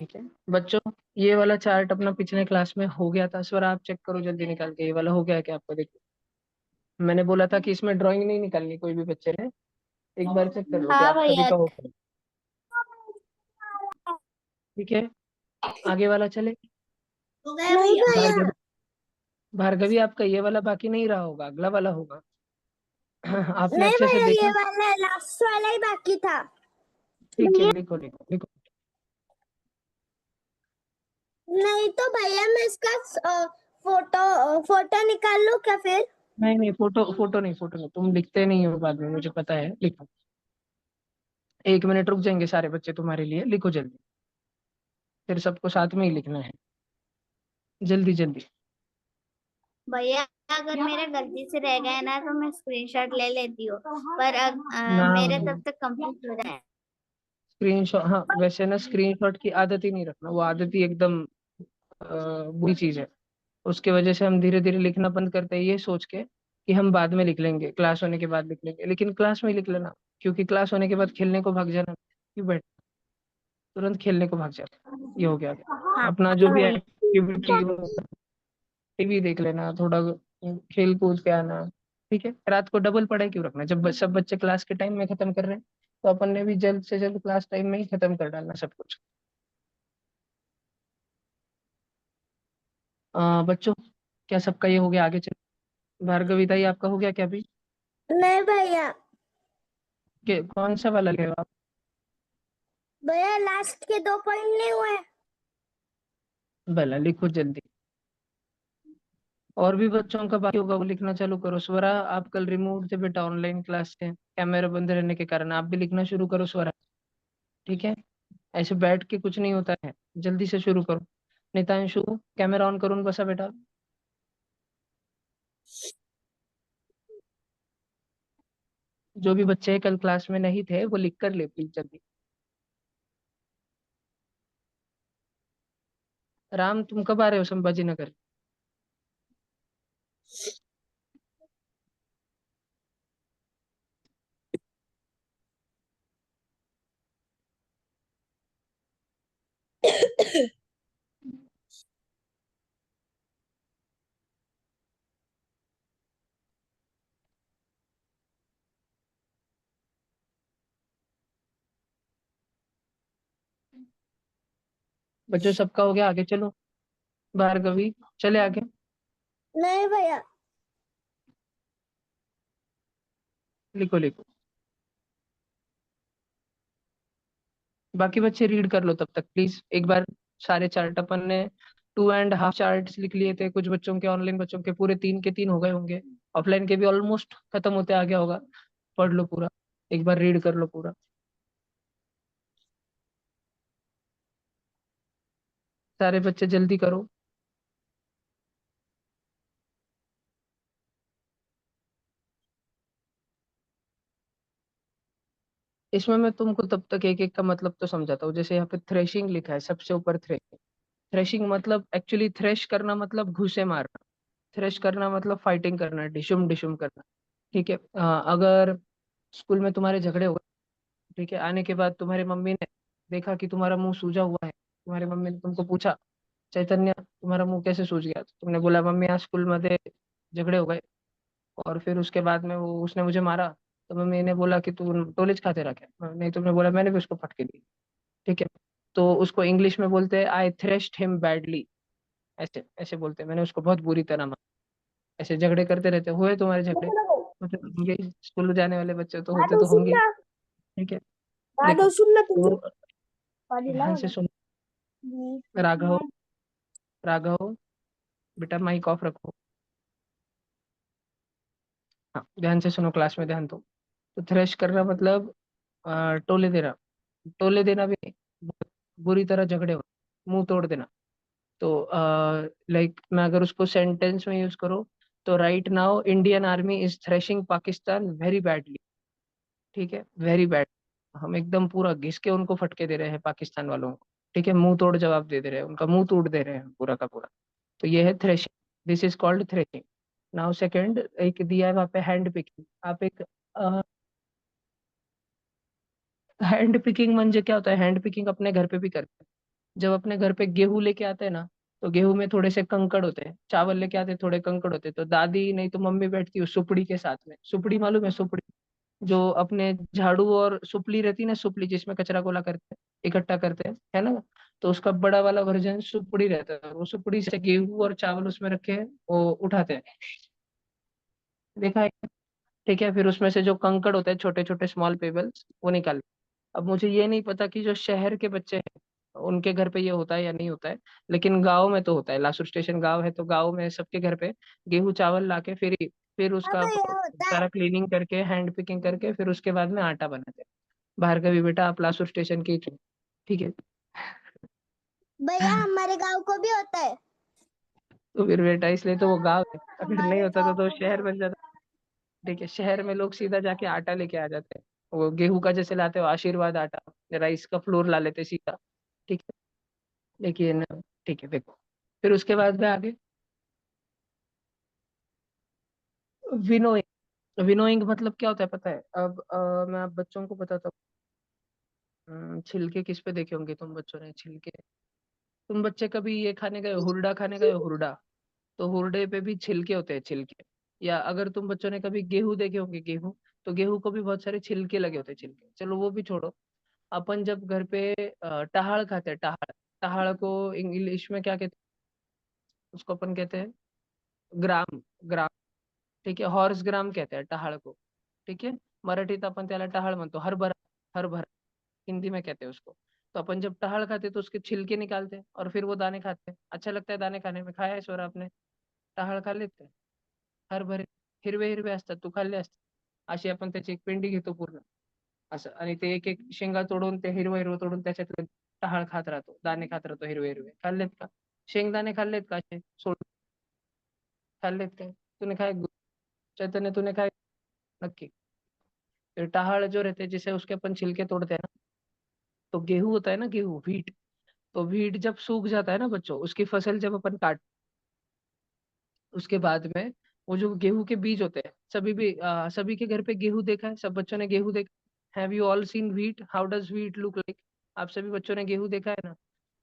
ठीक है बच्चों, ये वाला चार्ट अपना पिछले क्लास में हो गया था। स्वरा आप चेक करो जल्दी निकाल के, ये वाला हो गया है क्या आपको? देखो, मैंने बोला था कि इसमें ड्राइंग नहीं निकालनी कोई भी बच्चे ने। एक बार चेक कर लो कि हाँ आप सभी भैया। का हो गया। ठीक है, आगे वाला चले। हो गया नहीं भैया। भार्गवी, भार्गवी आपका ये वाला बाकी नहीं रहा होगा, अगला वाला होगा। आपने नहीं अच्छे से भैया, ये देखा? वाला लास्ट वाला ही बाकी था। ठीक है, भैया लिखो लिखो लिखो। नहीं तो भैया, मैं इसका फोटो फोटो निकाल लूं क्या फिर? नहीं नहीं, फोटो फोटो नहीं, फोटो नहीं, तुम लिखते नहीं हो बाद में, मुझे पता है। लिखो, 1 मिनट रुक जाएंगे सारे बच्चे तुम्हारे लिए, लिखो जल्दी। फिर सबको साथ में ही लिखना है, जल्दी जल्दी। भैया अगर मेरा गलती से रह गया ना तो मैं स्क्रीनशॉट ले लेती हूँ, पर ना, मेरे तब तक कंप्लीट हो जाए। स्क्रीनशॉट, हाँ वैसे ना स्क्रीनशॉट की आदत ही नहीं रखना, वो आदत ही एकदम बुरी चीज है। उसके वजह से हम धीरे धीरे लिखना बंद करते हैं, ये सोच के कि हम बाद में लिख लेंगे, क्लास होने के बाद लिख लेंगे। लेकिन क्लास में ही लिख लेना, क्योंकि क्लास होने के बाद खेलने को भाग जाना, क्यों बैठ, तुरंत खेलने को भाग जाना। ये हो गया हाँ अपना जो भी भैया। एक्टिविटी हो, टीवी देख लेना थोड़ा, खेल कूद के आना। ठीक है, रात को डबल पढ़ाई क्यों रखना, जब सब बच्चे क्लास के टाइम में खत्म कर रहे हैं तो अपन ने भी जल्द से जल्द क्लास टाइम में ही खत्म कर डालना सब कुछ। बच्चों, क्या सबका ये हो गया? आगे चल, भार्गविता ये आपका हो गया क्या अभी? नहीं भैया। कौन सा वाला ले आप? भैया लास्ट के 2 पॉइंट नहीं हुए। भला लिखो जल्दी। और भी बच्चों का बाकी होगा, वो लिखना चालू करो। स्वरा, आप कल रिमूव थे बेटा ऑनलाइन क्लास से, कैमरा बंद रहने के कारण। आप भी लिखना शुरू करो स्वरा। ठीक है, ऐसे बैठ के कुछ नहीं होता है, जल्दी से शुरू करो। नितांशु, कैमरा ऑन करो बसा बेटा। जो भी बच्चे कल क्लास में नहीं थे वो लिख कर ले प्लीज जल्दी। राम, तुम कब आ रहे हो संभाजी नगर? बच्चों सबका हो गया, आगे चलो। भार्गवी, चले आगे। नहीं भैया। लिखो लिखो, बाकी बच्चे रीड कर लो तब तक प्लीज एक बार। सारे चार्ट अपन ने 2.5 चार्ट लिख लिए थे, कुछ बच्चों के, ऑनलाइन बच्चों के पूरे 3 के 3 हो गए होंगे। ऑफलाइन के भी ऑलमोस्ट खत्म होते आ गया होगा। पढ़ लो पूरा, एक बार रीड कर लो पूरा। सारे बच्चे जल्दी करो। इसमें मैं तुमको तब तक एक एक का मतलब तो समझाता हूँ। जैसे यहाँ पे थ्रेशिंग लिखा है सबसे ऊपर, थ्रेशिंग। थ्रेशिंग मतलब एक्चुअली थ्रेश करना मतलब घुसे मारना। थ्रेश करना मतलब फाइटिंग करना, डिशुम डिशुम करना। ठीक है, अगर स्कूल में तुम्हारे झगड़े हो गए, ठीक है, आने के बाद तुम्हारी मम्मी ने देखा कि तुम्हारा मुंह सूजा हुआ है, तुम्हारी मम्मी ने तुमको पूछा, चैतन्य तुम्हारा मुंह कैसे सूज गया? तो तुमने बोला मम्मी आज स्कूल में झगड़े हो गए, और फिर उसके बाद में वो उसने मुझे मारा। तो मम्मी ने बोला कि तू टॉयलेट खाते रखे? नहीं, तुमने बोला मैंने भी उसको फटके दी। ठीक है, तो उसको इंग्लिश में बोलते हैं आई थ्रेश्ड हिम बैडली। ऐसे ऐसे बोलते हैं, मैंने उसको बहुत बुरी तरह मारा। ऐसे झगड़े करते रहते हुए तुम्हारे झगड़े, मतलब होंगे, स्कूल जाने वाले बच्चे तो होते दादू तो सुन होंगे। ना। ठीक है, दादू देखो सुन ना तुझे। तो पानी ध्यान लाओ से ना। सुनो। हम्म। राघव, राघव बेटा माइक ऑफ रखो। हाँ ध्यान से सुनो, क्लास में ध्यान दो। तो थ्रेश करना मतलब टोले देना। टोले देना भी नहीं, बुरी तरह झगड़े हो, मुंह तोड़ देना। तो लाइक मैं अगर उसको सेंटेंस में यूज करूँ, तो right now Indian army is threshing Pakistan very badly. ठीक है, वेरी बैड। हम एकदम पूरा घिस के उनको फटके दे रहे हैं पाकिस्तान वालों को। ठीक है, मुंह तोड़ जवाब दे रहे हैं, उनका मुंह तोड़ दे रहे हैं पूरा का पूरा। तो ये है threshing, this is called threshing. Now second, एक दिया है वहां पे हैंड पिकिंग। आप एक हैंड पिकिंग म्हणजे क्या होता है? हैंड पिकिंग अपने घर पे भी करते हैं। जब अपने घर पे गेहूं लेके आते हैं ना, तो गेहूं में थोड़े से कंकड़ होते हैं, चावल लेके आते हैं थोड़े कंकड़ होते हैं, तो दादी नहीं तो मम्मी बैठती है सुपड़ी के साथ में। सुपड़ी मालूम है? सुपड़ी जो अपने झाड़ू और सुपली रहती है ना, सुपली जिसमें कचरा कोला करते हैं, इकट्ठा करते हैं, है ना? तो उसका बड़ा वाला वर्जन सुपड़ी रहता है, वो सुपड़ी से गेहूं और चावल उसमें रखे हैं, वो उठाते हैं, देखा है? ठीक है, फिर उसमें से जो कंकड़ होते हैं, छोटे छोटे स्मॉल पेबल्स, वो निकाल। अब मुझे ये नहीं पता कि जो शहर के बच्चे हैं उनके घर पे ये होता है या नहीं होता है, लेकिन गांव में तो होता है। लासुर स्टेशन गांव है, तो गांव में सबके घर पे गेहूं चावल लाके फिर हाँ उसका भैया होता है। सारा क्लीनिंग करके, हैंड पिकिंग करके, फिर उसके बाद में आटा बनाते हैं। बाहर का भी बेटा, आप लासुर स्टेशन की ही, ठीक है? भैया हमारे गांव को भी होता है। तो फिर बेटा, इसलिए तो वो गांव है, अगर नहीं हमारे होता गांव तो को भी शहर बन होता जाता। ठीक है, शहर में लोग सीधा जाके आटा लेके आ जाते हैं, वो गेहूं का जैसे लाते हो आशीर्वाद आटा, राइस का फ्लोर ला लेते सीधा, ठीक है? लेकिन ठीक है, देखो, फिर उसके बाद में आगे विनोइंग। विनोइंग मतलब क्या होता है पता है? अब मैं आप बच्चों को बताता हूँ। छिलके किस पे देखे होंगे तुम बच्चों ने? छिलके, तुम बच्चे कभी ये खाने गए हो, हुरडा खाने गए हो? हुरडा, तो हुरडे पे भी छिलके होते हैं, छिलके। या अगर तुम बच्चों ने कभी गेहूं देखे होंगे, गेहूं, तो गेहूं को भी बहुत सारे छिलके लगे होते हैं, छिलके। चलो वो भी छोड़ो, अपन जब घर पे टहाड़ खाते हैं, टहाड़, टहाड़ को इंग्लिश में क्या कहते हैं? उसको अपन कहते हैं ग्राम, ग्राम, ठीक है? हॉर्स ग्राम कहते हैं टहाळ को, ठीक है? मराठीत आपण त्याला टहाळ म्हणतो, हरभरा, हरभरा हिंदी में कहते हैं उसको। तो अपन जब टहाळ खाते हैं तो उसके छिलके निकालते हैं और फिर वो दाने खाते हैं, अच्छा लगता है दाने खाने में। खाया है स्वरा आपने? टहाळ खाल्लेत का? हरभरे हिरवे हिरवे असतात, तू खाल्ले असतात? अशी आपण त्याची एक पेंडी घेतो पूर्ण असं, आणि ते एक एक शेंगा तोडून, ते हिरवं हिरवं तोडून त्याच्यात टहाळ खात राहतो, दाणे खात राहतो हिरवे हिरवे, खाल्लेत का? शेंगदाणे खाल्लेत का असे सोड? खाल्लेत काय? तूने खाए? चैतन्य तूने खाए? नक्की। फिर टहाळ जो रहते हैं, जिसे उसके अपन छिलके तोड़ते हैं ना, तो गेहूं होता है ना, गेहूं, व्हीट, तो व्हीट जब सूख जाता है ना बच्चों, उसकी फसल जब अपन काट, उसके बाद में वो जो गेहूं के बीज होते हैं, सभी के घर पे गेहूं देखा है? सब बच्चों ने गेहूं देखा? Have you all scene wheat? How does wheat look like? आप सभी बच्चों ने गेहूं देखा है ना?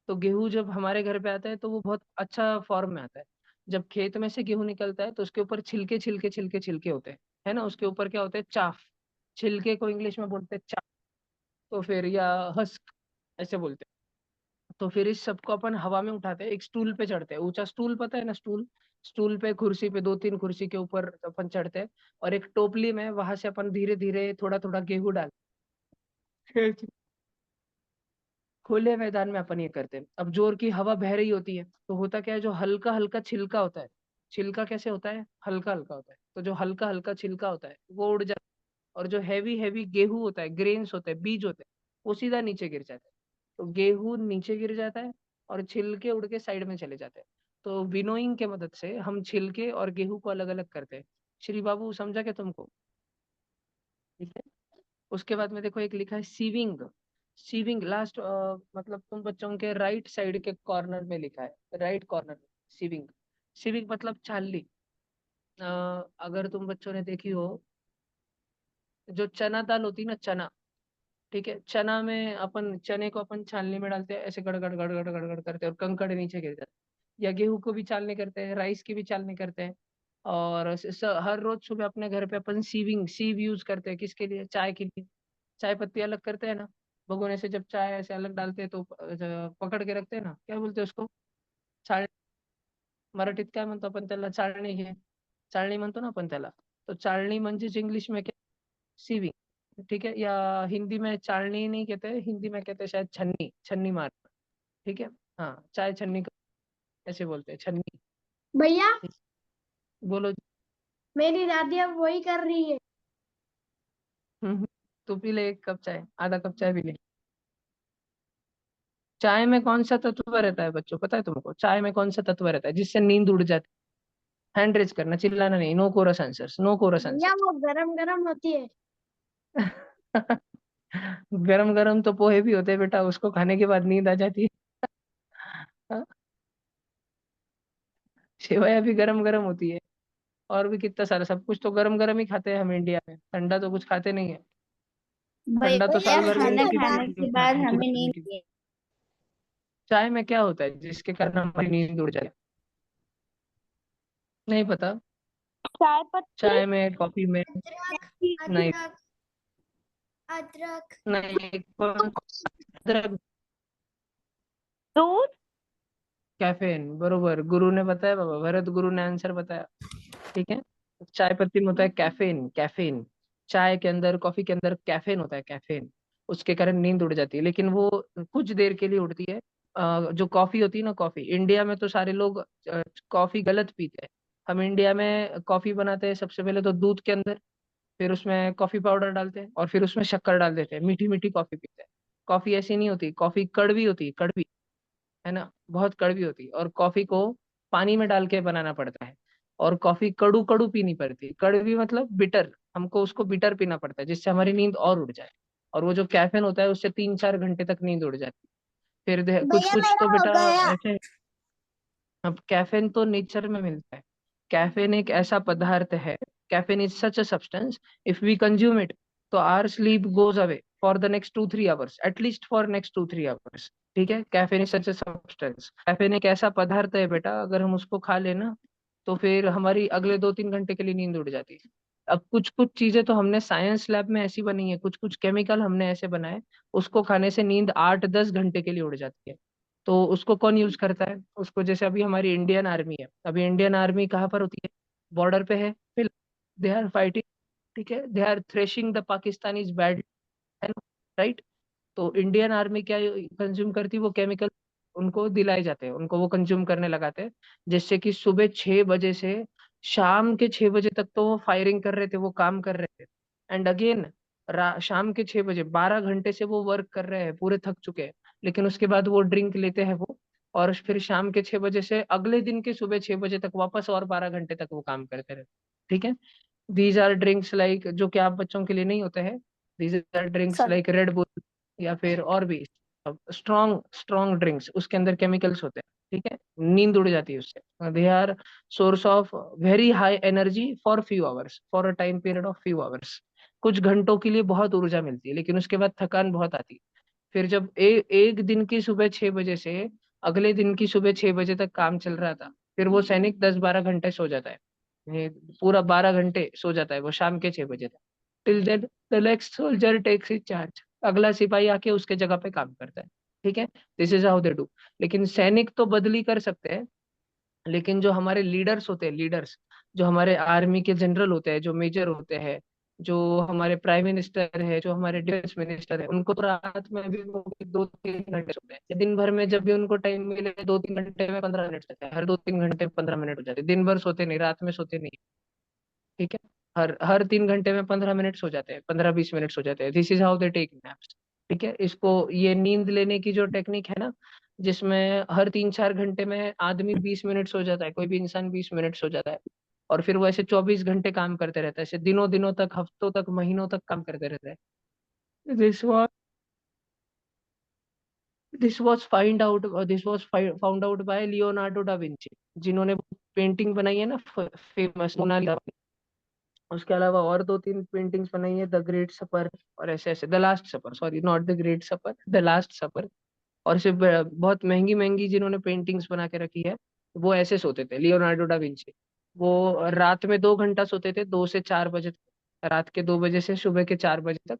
तो गेहूं जब हमारे घर पे आता है तो वो बहुत अच्छा फॉर्म में आता है। जब खेत में से गेहूं निकलता है तो उसके ऊपर छिलके छिलके छिलके छिलके होते हैं, है ना? उसके ऊपर क्या होते हैं? चाफ। छिलके को इंग्लिश में बोलते हैं चाफ, तो फिर या हस्क ऐसे बोलते हैं। तो फिर इस सबको अपन हवा में उठाते हैं, एक स्टूल पे चढ़ते हैं, ऊंचा स्टूल, पता है ना स्टूल? स्टूल पे, कुर्सी पे, दो तीन कुर्सी के ऊपर अपन चढ़ते हैं, और एक टोपली में वहां से अपन धीरे धीरे थोड़ा थोड़ा गेहूं डाल खुले मैदान में अपन ये करते हैं। अब जोर की हवा बह रही होती है, तो होता क्या है, जो हल्का हल्का छिलका होता है, छिलका कैसे होता है? हल्का हल्का होता है, तो जो हल्का हल्का छिलका होता है वो उड़ जाता है, और जो हैवी हैवी गेहूं होता है, ग्रेन्स होते हैं, बीज होते हैं, वो सीधा नीचे गिर जाता है। तो गेहूं नीचे गिर जाता है और छिलके उड़ के साइड में चले जाते हैं। तो विनोइंग के मदद से हम छिलके और गेहूं को अलग अलग करते हैं। श्री बाबू, समझा क्या तुमको? ठीक है। उसके बाद में देखो, एक लिखा है सीविंग। सीविंग लास्ट, मतलब तुम बच्चों के राइट साइड के कॉर्नर में लिखा है, राइट कॉर्नर में सीविंग। सीविंग मतलब छानली। अ, अगर तुम बच्चों ने देखी हो, जो चना दाल होती है ना, चना, ठीक है? चना में अपन, चने को अपन छाननी में डालते हैं, ऐसे गड़गड़ गड़गड़ गड़गड़ करते हैं और कंकड़ नीचे गिर जाते हैं। या गेहूं को भी चालनी करते हैं, राइस की भी चालनी करते हैं। और हर रोज सुबह अपने घर पे अपन सीव यूज करते हैं, किसके लिए? चाय के लिए। चाय पत्ती अलग करते हैं ना, भगोने से जब चाय ऐसे अलग डालते हैं तो पकड़ के रखते हैं ना, क्या बोलते हैं उसको? चाळ, मराठीत काय म्हणतो आपण त्याला? चाळणी, हे चाळणी म्हणतो ना आपण त्याला। तो चाळणी म्हणजे इंग्लिश में क्या? सीविंग, ठीक है? या हिंदी में चालनी नहीं कहते, हिंदी में कहते हैं शायद छन्नी, छन्नी मार, ठीक है? हाँ, चाय छन्नी को ऐसे बोलते हैं, छन्नी। भैया बोलो। मेरी दादी अब वही कर रही है। तो पी ले एक कप चाय, आधा कप चाय पी ले। चाय में कौन सा तत्व रहता है बच्चों, पता है तुमको? चाय में कौन सा तत्व रहता है जिससे नींद उड़ जाती है? हैंड रेज करना, चिल्लाना नहीं, no chorus answers, no chorus भैया आंसर्स। वो गरम गरम होती है। गरम गरम तो पोहे भी होते हैं बेटा, उसको खाने के बाद नींद आ जाती है। हाँ, सेवइयां भी गरम गरम होती है, और भी कितना सारा, सब कुछ तो गरम गरम ही खाते हैं हम इंडिया में, ठंडा तो कुछ खाते नहीं है। ठंडा तो भैया साल भर में खाना किसी खाने किसी के बाद किसी हमें बच्चे नींद की। आती है। चाय में क्या होता है जिसके कारण हमारी नींद उड़ जाए? नहीं पता। चाय पत्ती। चाय में, कॉफी में? अदरक। नहीं। अदरक। अदरक। नहीं, अदरक। दूध। कैफीन, बरोबर, गुरु ने बताया बाबा, भरत गुरु ने आंसर बताया। ठीक है। चाय पत्ती में होता है कैफीन, कैफीन। चाय के अंदर, कॉफी के अंदर कैफीन होता है, कैफीन। उसके कारण नींद उड़ जाती है, लेकिन वो कुछ देर के लिए उड़ती है। जो कॉफी होती है ना, कॉफी, इंडिया में तो सारे लोग कॉफी गलत पीते हैं। हम इंडिया में कॉफी बनाते हैं सबसे पहले तो दूध के अंदर, फिर उसमें कॉफी पाउडर डालते हैं और फिर उसमें शक्कर डाल देते हैं, मीठी मीठी कॉफी पीते हैं। कॉफी ऐसी नहीं होती, कॉफी कड़वी होती है, कड़वी। है ना, बहुत कड़वी होती है, और कॉफी को पानी में डाल के बनाना पड़ता है। और कॉफी कड़ू कड़ू पीनी पड़ती है, कड़वी मतलब बिटर, हमको उसको बिटर पीना पड़ता है जिससे हमारी नींद और उड़ जाए। और वो जो कैफीन होता है उससे 3-4 घंटे तक नींद उड़ जाती है। फिर कुछ भैया कुछ तो मेरा हो बेटा गया। ऐसे। अब कैफीन तो नेचर में मिलता है। कैफीन एक ऐसा पदार्थ है, caffeine is such a substance, if we consume it, तो our sleep goes away for the next 2-3 hours, at least for next 2-3 hours. ठीक है, caffeine is such a substance, caffeine एक ऐसा पदार्थ है बेटा, अगर हम उसको खा लेना तो फिर हमारी अगले 2-3 घंटे के लिए नींद उड़ जाती है। अब कुछ कुछ चीजें तो हमने साइंस लैब में ऐसी बनी है, कुछ कुछ केमिकल हमने ऐसे बनाए, उसको खाने से नींद 8-10 घंटे के लिए उड़ जाती है। तो उसको कौन यूज करता है उसको? जैसे अभी हमारी इंडियन आर्मी है, अभी इंडियन आर्मी कहाँ पर होती है? बॉर्डर पे है, फिर दे आर फाइटिंग। ठीक है, they are thrashing the Pakistanis bad, है ना, राइट? तो इंडियन आर्मी क्या कंज्यूम करती है? वो केमिकल उनको दिलाए जाते हैं, उनको वो कंज्यूम करने लगाते हैं, जिससे कि सुबह 6 बजे से शाम के 6 बजे तक तो वो फायरिंग कर रहे थे, वो काम कर रहे थे। एंड अगेन शाम के 6 बजे 12 घंटे से वो वर्क कर रहे हैं, पूरे थक चुके हैं, लेकिन उसके बाद वो ड्रिंक लेते हैं वो, और फिर शाम के 6 बजे से अगले दिन के सुबह 6 बजे तक वापस और 12 घंटे तक वो काम करते रहते। ठीक है। दीज आर ड्रिंक्स लाइक, जो कि आप बच्चों के लिए नहीं होते हैं। These are drinks sorry. Like Red Bull, या फिर और भी स्ट्रॉन्ग स्ट्रॉन्ग ड्रिंक्स, उसके अंदर केमिकल्स होते हैं। ठीक है, नींद उड़ जाती है उससे। They are source of very high energy for few hours, for a time period of few hours. कुछ घंटों के लिए बहुत ऊर्जा मिलती है, लेकिन उसके बाद थकान बहुत आती है। फिर जब एक दिन की सुबह 6 बजे से अगले दिन की सुबह 6 बजे तक काम चल रहा था, फिर वो सैनिक 10-12 घंटे सो जाता है। ये पूरा 12 घंटे सो जाता है वो शाम के 6 बजे तक। Till then the next soldier takes is charge, अगला सिपाही आके उसके जगह पे काम करता है। ठीक है, this is how they do. लेकिन सैनिक तो बदली कर सकते हैं, लेकिन जो हमारे लीडर्स होते हैं, लीडर्स, जो हमारे आर्मी के जनरल होते हैं, जो मेजर होते हैं, जो हमारे प्राइम मिनिस्टर है, जो हमारे डिफेंस मिनिस्टर है, उनको तो रात में भी वो 2-3 घंटे सोते हैं। दिन भर में जब भी उनको टाइम मिले 2-3 घंटे में 15 मिनट सोते हैं, हर 2-3 घंटे 15 मिनट हो जाते हैं, दिन भर सोते नहीं, रात में सोते नहीं। ठीक है, हर हर 3 घंटे में 15 मिनट सो जाते हैं, 15-20 मिनट सो जाते हैं। This is how they take naps. ठीक है, इसको, ये नींद लेने की जो टेक्निक है ना, जिसमें हर 3-4 घंटे में आदमी 20 मिनट सो जाता है, कोई भी इंसान 20 मिनट सो जाता है, और फिर वो ऐसे 24 घंटे काम करते रहता है, ऐसे दिनों दिनों तक, हफ्तों तक, महीनों तक काम करते रहता है। This was found out by Leonardo da Vinci, जिन्होंने पेंटिंग बनाई है ना, फेमस मोनालिसा। उसके अलावा और 2-3 पेंटिंग्स बनाई है, द ग्रेट सपर, और ऐसे ऐसे, the last supper, sorry, not the great supper, the last supper. और सिर्फ बहुत महंगी महंगी जिन्होंने पेंटिंग्स बना के रखी है, वो ऐसे सोते थे, लियोनार्डो डा विंची। वो रात में 2 घंटा सोते थे, 2 से 4 बजे तक, रात के 2 बजे से सुबह के 4 बजे तक।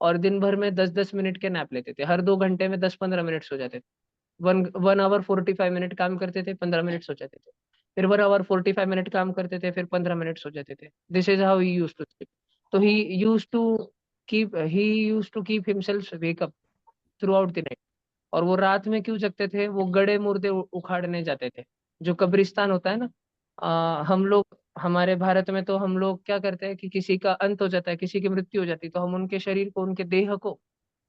और दिन भर में 10-10 मिनट के नैप लेते थे, हर 2 घंटे में 10-15 मिनट सो जाते थे। 1 1 आवर 45 मिनट काम करते थे, 15 मिनट सो जाते थे। फिर 1 आवर 45 मिनट काम करते थे, फिर 15 मिनट सो जाते थे। This is how he used to sleep. तो he used to keep himself wake up throughout the night. और वो रात में क्यों जगते थे? वो गड़े मुर्दे उखाड़ने जाते थे, जो कब्रिस्तान होता है ना। हम लोग, हमारे भारत में तो हम लोग क्या करते हैं कि किसी का अंत हो जाता है, किसी की मृत्यु हो जाती है, तो हम उनके शरीर को, उनके देह को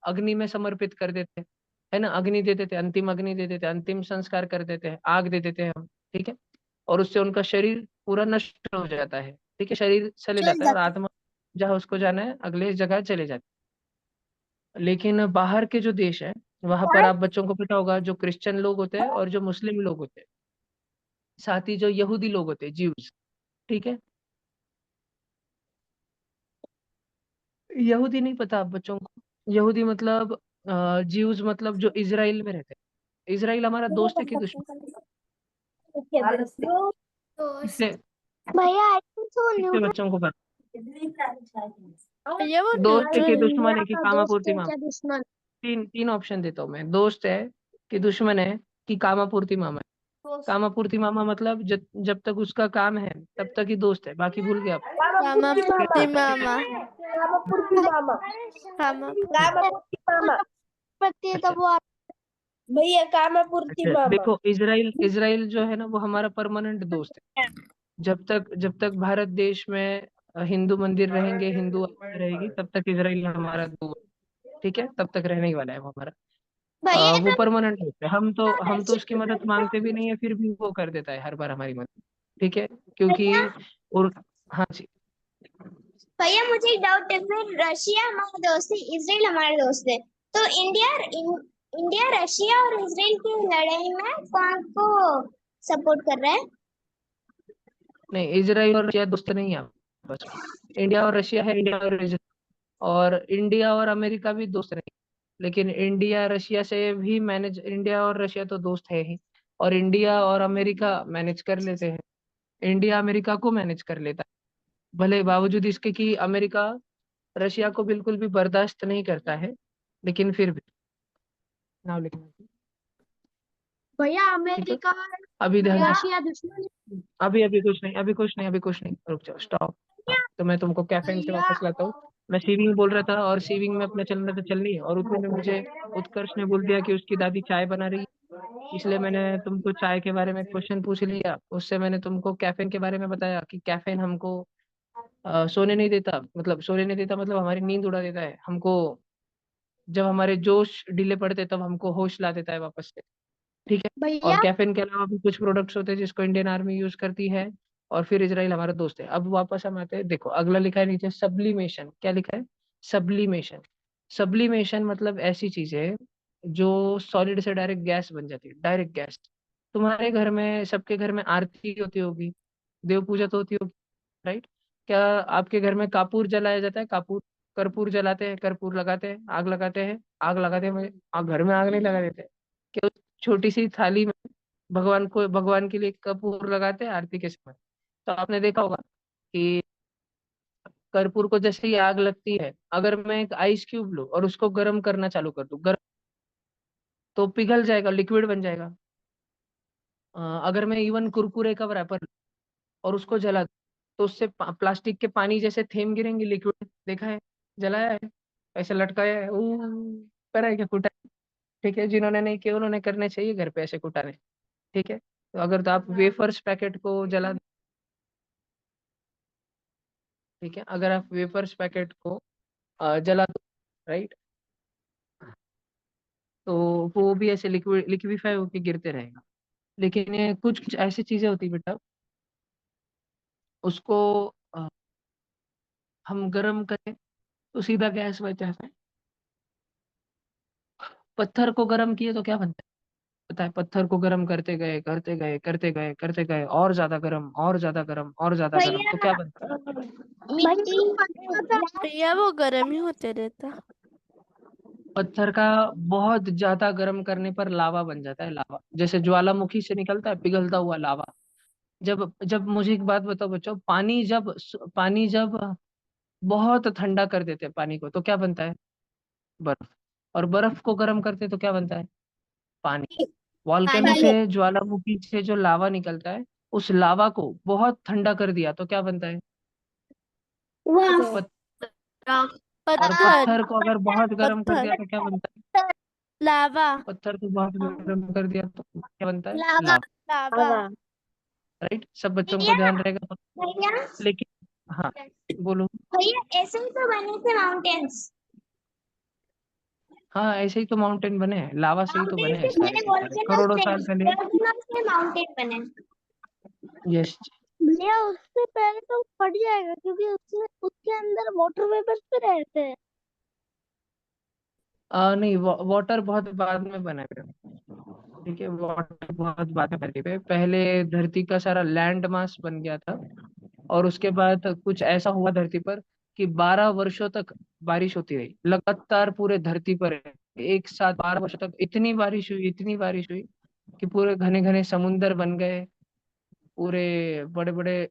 अग्नि में समर्पित कर देते हैं। है ना, अग्नि दे देते हैं, अंतिम अग्नि दे देते हैं, अंतिम संस्कार कर देते हैं, आग दे देते हैं हम। ठीक है, और उससे उनका शरीर पूरा नष्ट हो जाता है। ठीक है, शरीर चले चल जाता है, और जाते। आत्मा जहाँ उसको जाना है अगले जगह चले जाती है। लेकिन बाहर के जो देश है, वहां पर आप बच्चों को पता होगा, जो क्रिश्चियन लोग होते हैं और जो मुस्लिम लोग होते हैं, साथ ही जो यहूदी लोग होते हैं, ज्यूज। ठीक है, यहूदी नहीं पता आप बच्चों को? यहूदी मतलब ज्यूज मतलब जो इजराइल में रहते हैं। इजराइल हमारा दोस्त है कि दुश्मन? दोस्त। कितने भैया आई थिंक सो कितने न्यूट्रल। बच्चों को पता? भैया वो दोस्त है कि न्यूट्रल दुश्मन है कि का दोस्त कामापूर्ति है मामा? क्या दुश्मन? तीन तीन ऑप्शन देता हूँ मैं, दोस्त है कि दुश्मन है कि कामापूर्ति मामा है? दोस्त। कामापूर्ति मामा मतलब जब जब तक उसका काम है तब तक ही दोस्त है, बाकी भूल गया आप? कामापुर्ती मामा। कामापुरती मामा। कामापुरती मामा। पति है अच्छा तब वो भैया कामापुरती अच्छा, मामा। देखो इजराइल इजराइल जो है ना वो हमारा परमानेंट दोस्त है। जब तक भारत देश में हिंदू मंदिर रहेंगे, हिंदू आस्था रहेगी, तब तक इजराइल हमारा दोस्त, ठीक है, तब तक रहने ही वाला है वो हमारा। भैया वो हम परमानेंट दोस्त है। हम तो उसकी रशिया। मदद मांगते भी नहीं है, फिर भी वो कर देता है हर बार हमारी मदद, ठीक है, क्योंकि भैया और हाँ जी। भैया मुझे एक डाउट है, फिर रशिया हमारा दोस्त है, इसराइल हमारा दोस्त है, तो इंडिया रशिया और इसराइल की लड़ाई में कौन को सपोर्ट कर रहा है? नहीं, इजराइल और रशिया दोस्त नहीं है बस। इंडिया और रशिया है, इंडिया और इजराइल, और इंडिया और अमेरिका भी दोस्त नहीं। लेकिन इंडिया रशिया से भी मैनेज, इंडिया और रशिया तो दोस्त है ही, और इंडिया और अमेरिका मैनेज कर लेते हैं। इंडिया अमेरिका को मैनेज कर लेता है, भले बावजूद इसके कि अमेरिका रशिया को बिल्कुल भी बर्दाश्त नहीं करता है, लेकिन फिर भी नाम लिखना, भैया ठीक है। अमेरिका अभी ध्यान से, रशिया दुश्मन अभी अभी कुछ नहीं, अभी कुछ नहीं, अभी कुछ नहीं, रुक जाओ, स्टॉप। है। तो मैं तुमको कैफीन से भैया वापस लाता हूँ। मैं सीविंग बोल रहा था, और सीविंग में अपना चलना तो चल नहीं, और उतने में मुझे उत्कर्ष ने बोल दिया कि उसकी दादी चाय बना रही है, इसलिए मैंने तुमको चाय के बारे में क्वेश्चन पूछ लिया। उससे मैंने तुमको कैफीन के बारे में बताया कि कैफीन हमको सोने नहीं देता, मतलब सोने नहीं देता मतलब हमारी नींद उड़ा देता है हमको। जब हमारे जोश ढीले पड़ते तब हमको होश ला देता है वापस से, ठीक है। और भैया कैफीन के अलावा भी कुछ प्रोडक्ट्स होते हैं जिसको इंडियन आर्मी यूज करती है, और फिर इजराइल हमारा दोस्त है। अब वापस हम आते हैं, देखो अगला लिखा है नीचे सब्लिमेशन, क्या लिखा है? सब्लिमेशन। सब्लिमेशन मतलब ऐसी चीज है जो सॉलिड से डायरेक्ट गैस बन जाती है, डायरेक्ट गैस। तुम्हारे घर में, सबके घर में आरती होती होगी, देव पूजा तो होती होगी, राइट? क्या आपके घर में कापूर जलाया जाता है? कापूर, कर्पूर जलाते हैं, कर्पूर लगाते हैं, आग लगाते हैं, आग लगाते हैं, मुझे आप घर में आग नहीं लगा देते? कि उस छोटी सी थाली में भगवान के लिए कपूर लगाते हैं आरती के समय। तो आपने देखा होगा कि कर्पूर को जैसे ही आग लगती है, अगर मैं एक आइस क्यूब लूं और उसको गर्म करना चालू कर दूं, गर्म, तो पिघल जाएगा, लिक्विड बन जाएगा। अगर मैं इवन कुरकुरे का रैपर और उसको जला दूं, तो उससे प्लास्टिक के पानी जैसे थेम गिरेंगे, लिक्विड, देखा है? जलाया है, ऐसे लटकाया है, करा है क्या? कुटा है? ठीक है, जिन्होंने नहीं किया उन्होंने करने चाहिए घर पे ऐसे कुटाने, ठीक है। तो अगर तो आप वेफर्स पैकेट को जला, ठीक है, अगर आप वेफर्स पैकेट को जला दो, राइट, तो वो भी ऐसे लिक्विफाई होके गिरते रहेगा। लेकिन ये कुछ कुछ ऐसी चीजें होती है बेटा, उसको अ, हम गर्म करें तो सीधा गैस बच जाता है। पत्थर को गर्म किए तो क्या बनता है पता है? पत्थर को गर्म करते गए, करते गए, करते गए, करते गए, और ज्यादा गर्म, और ज्यादा गर्म, और ज्यादा गर्म, तो क्या भैया बनता है? मिट्टी भैया वो गर्म ही होते रहता। पत्थर का बहुत ज्यादा गर्म करने पर लावा बन जाता है, लावा, जैसे ज्वालामुखी से निकलता है पिघलता हुआ लावा। जब जब मुझे एक बात बताओ बच्चों, पानी जब बहुत ठंडा कर देते हैं पानी को, तो क्या बनता है? बर्फ। और बर्फ को गर्म करते हैं तो क्या बनता है? पानी। वॉल्केनो पानी। से, ज्वालामुखी से जो लावा निकलता है, उस लावा को बहुत ठंडा कर दिया तो क्या बनता है? वाह। पत, रॉक। और पत्थर। पत्थर को अगर बहुत गर्म कर दिया पत्थर। तो क्या बनता है? लावा। पत्थर को बहुत गर्म कर दिया तो क्या बनता है? लावा। लावा। लावा। राइट, सब बच्चों को भैया ध्यान रहेगा। भैया लेकिन हाँ, बोलो। भैया ऐसे ही तो बने थे माउंटेन्स। हाँ, ऐसे ही तो माउंटेन बने हैं, लावा से ही तो बने माउंटेन्स हैं से सारे बने, के सारे, वोल्केनोस करोड़ों से, साल पहले। वोल्केनोस से माउंटेन बने। यस। भैया उससे पहले तो फट जाएगा क्योंकि उसमें उसके अंदर वाटर वेपर्स भी रहते हैं। नहीं, वाटर बहुत बाद में बना है, ठीक है, वाटर बहुत बाद में बने हुए। पहले धरती का सारा लैंड मास बन गया था, और उसके बाद कुछ ऐसा हुआ धरती पर कि 12 वर्षों तक बारिश होती रही लगातार पूरे धरती पर, एक साथ 12 वर्ष तक इतनी बारिश हुई कि पूरे घने घने समुंदर बन गए, पूरे बड़े बड़े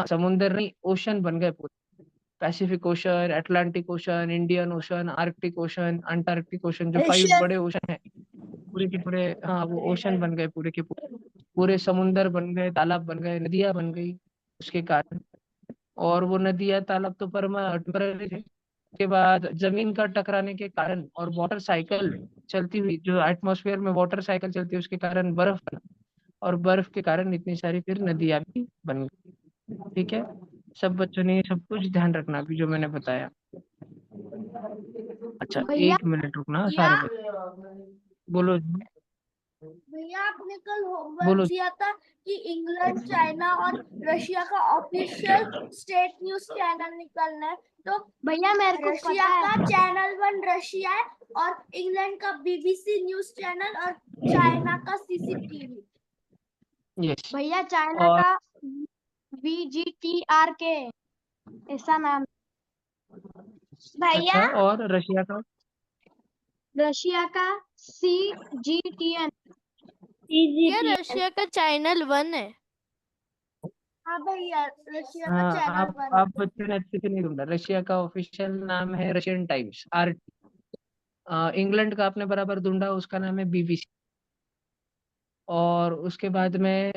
समुंदर नहीं, ओशन बन गए पूरे। Pacific ocean, Atlantic ocean, Indian ocean, Arctic ocean, Antarctic ocean, जो 5 बड़े ओशन है पूरे के पूरे, हाँ वो ओशन बन गए पूरे के पूरे। पूरे समुंदर बन गए, तालाब बन गए, नदियां बन गई उसके कारण। और वो नदियां तालाब तो टेम्पररी थे। के बाद जमीन का टकराने के कारण और वाटर साइकिल चलती हुई, जो एटमॉस्फेयर में वाटर साइकिल चलती है उसके कारण बर्फ बना, और बर्फ के कारण इतनी सारी फिर नदियां भी बन गई। ठीक है, सब बच्चों ने ये सब कुछ ध्यान रखना अभी जो मैंने बताया। अच्छा भैया 1 मिनट रुकना सारे बच्चे। बोलो जी, भैया आपने कल होमवर्क बोलो। दिया था कि इंग्लैंड, चाइना और रशिया का ऑफिशियल स्टेट न्यूज चैनल निकलना है। तो भैया मेरे को रशिया पता का है। चैनल 1 रशिया है, और इंग्लैंड का BBC न्यूज चैनल, और चाइना का CCTV। यस। भैया चाइना और का VGTRK ऐसा नाम। भैया अच्छा, और रशिया का? रशिया का CGTN। ये रशिया का चैनल 1 है। हाँ भैया, रशिया का हाँ, चैनल आप 1 है। आप बच्चे ने अच्छे से नहीं ढूंढा। रशिया का ऑफिशियल नाम है रशियन टाइम्स, RT। इंग्लैंड का आपने बराबर ढूंढा, उसका नाम है BBC। और उसके बाद में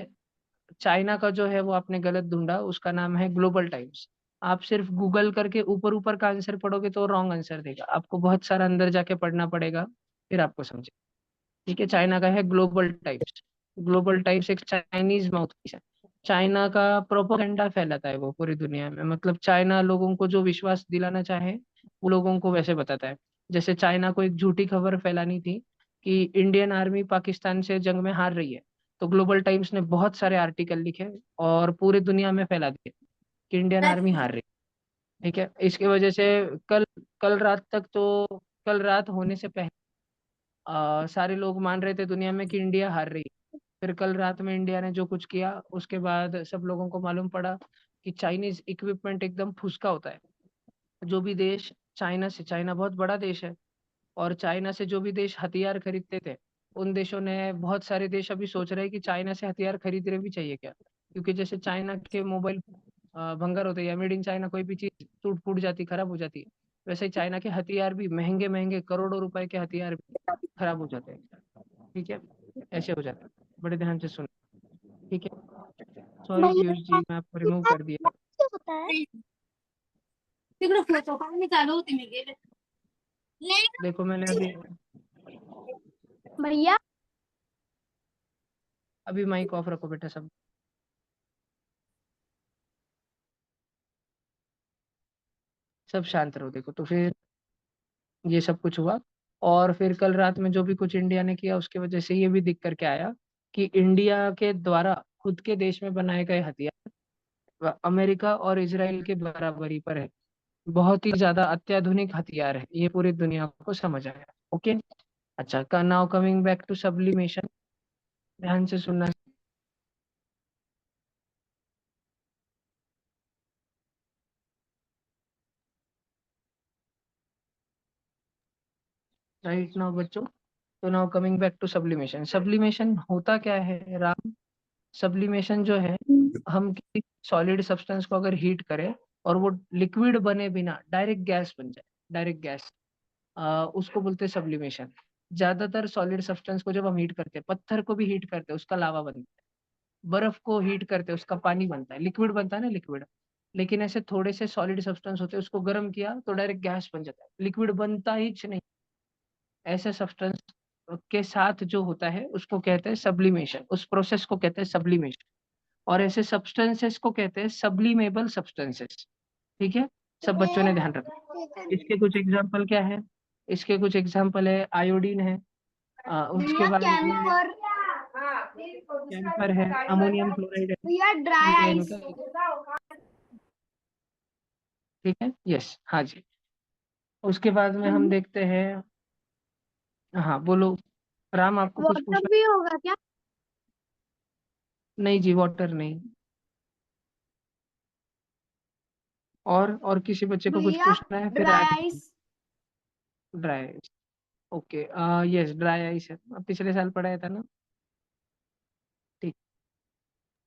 चाइना का जो है वो आपने गलत ढूंढा, उसका नाम है ग्लोबल टाइम्स। आप सिर्फ गूगल करके ऊपर ऊपर का आंसर पढ़ोगे तो रॉन्ग आंसर देगा, आपको बहुत सारा अंदर जाके पढ़ना पड़ेगा, फिर आपको समझे। ठीक है, चाइना का है ग्लोबल टाइम्स। ग्लोबल टाइम्स एक चाइनीज माउथपीस है। चाइना का प्रोपोगंडा फैलाता है वो पूरी दुनिया में, मतलब चाइना लोगों को जो विश्वास दिलाना चाहे वो लोगों को वैसे बताता है। जैसे चाइना को एक झूठी खबर फैलानी थी कि इंडियन आर्मी पाकिस्तान से जंग में हार रही है, तो ग्लोबल टाइम्स ने बहुत सारे आर्टिकल लिखे और पूरी दुनिया में फैला दिए कि इंडियन आर्मी हार रही है। ठीक है, इसकी वजह से कल कल रात तक तो, कल रात होने से पहले सारे लोग मान रहे थे दुनिया में कि इंडिया हार रही है। फिर कल रात में इंडिया ने जो कुछ किया उसके बाद सब लोगों को मालूम पड़ा कि चाइनीज इक्विपमेंट एकदम फुसका होता है। जो भी देश चाइना बहुत बड़ा देश है, और चाइना से जो भी देश हथियार खरीदते थे, उन देशों ने, बहुत सारे देश अभी सोच रहे हैं कि चाइना से हथियार खरीदने भी चाहिए क्या, क्योंकि जैसे चाइना के मोबाइल भंगार होते हैं या मेड इन चाइना कोई भी चीज टूट फूट जाती, खराब हो जाती है, वैसे ही चाइना के हथियार भी, महंगे महंगे करोड़ों रुपए के हथियार भी खराब हो जाते हैं। ठीक है, ऐसे हो जाता है। बड़े ध्यान से सुन। ठीक है, सॉरी भैया पीयूष जी, मैं आपको रिमूव कर दिया। क्या होता है? तिकडे फोटो काढणे चालू होते मी गेले. देखो मैंने अभी भैया अभी माइक ऑफ रखो बेटा सब। सब शांत रहो। देखो तो फिर ये सब कुछ हुआ, और फिर कल रात में जो भी कुछ इंडिया ने किया उसकी वजह से ये भी दिख करके आया कि इंडिया के द्वारा खुद के देश में बनाए गए हथियार अमेरिका और इसराइल के बराबरी पर है। बहुत ही ज्यादा अत्याधुनिक हथियार है, ये पूरी दुनिया को समझ आया। ओके। अच्छा, का now coming back to sublimation, ध्यान से सुनना। राइट नाउ बच्चों, तो now coming back to sublimation. Sublimation होता क्या है राम? सब्लिमेशन जो है, हम किसी सॉलिड सब्सटेंस को अगर हीट करें और वो लिक्विड बने बिना डायरेक्ट गैस बन जाए, डायरेक्ट गैस, उसको बोलते हैं सब्लिमेशन। ज्यादातर सॉलिड सब्सटेंस को जब हम हीट करते हैं, पत्थर को भी हीट करते हैं उसका लावा बनता है, बर्फ को हीट करते हैं उसका पानी बनता है, लिक्विड बनता है ना, लिक्विड। लेकिन ऐसे थोड़े से सॉलिड सब्सटेंस होते हैं, उसको गर्म किया तो डायरेक्ट गैस बन जाता है, लिक्विड बनता ही नहीं। ऐसे सब्सटेंस के साथ जो होता है उसको कहते हैं सब्लिमेशन, उस प्रोसेस को कहते हैं सब्लिमेशन। और ऐसे सब्सटेंसेस को कहते हैं सब्लिमेबल सब्सटेंसेस। ठीक है, सब बच्चों ने ध्यान रखना। इसके कुछ एग्जाम्पल क्या है? इसके कुछ एग्जाम्पल है, आयोडीन है, उसके भैया बाद में कैम्फर, कैम्फर है, अमोनियम क्लोराइड है, भैया ड्राई ठीक है आइस। इनका। ठीक है, यस, हाँ जी। उसके बाद में हम देखते हैं, हाँ बोलो राम, आपको कुछ वाटर पूछना? भी होगा क्या? नहीं जी, वाटर नहीं। और किसी बच्चे को कुछ भैया पूछना है फिर ड्राई आगे? Ice. Dry. Okay, yes, dry ice है, पिछले साल पढ़ाया था ना। ठीक।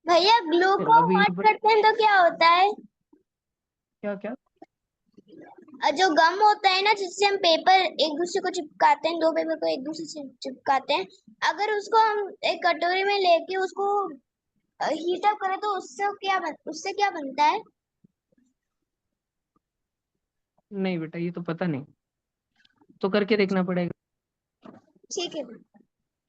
भैया चलो ग्लूकोज अभी हॉट करते हैं तो क्या होता है? क्या क्या? जो गम होता है ना, जिससे हम पेपर एक दूसरे को चिपकाते हैं, दो पेपर को एक दूसरे से चिपकाते हैं, अगर उसको हम एक कटोरी में लेके उसको हीट अप करें तो उससे क्या बनता है? नहीं बेटा, ये तो पता नहीं, तो करके देखना पड़ेगा। ठीक है।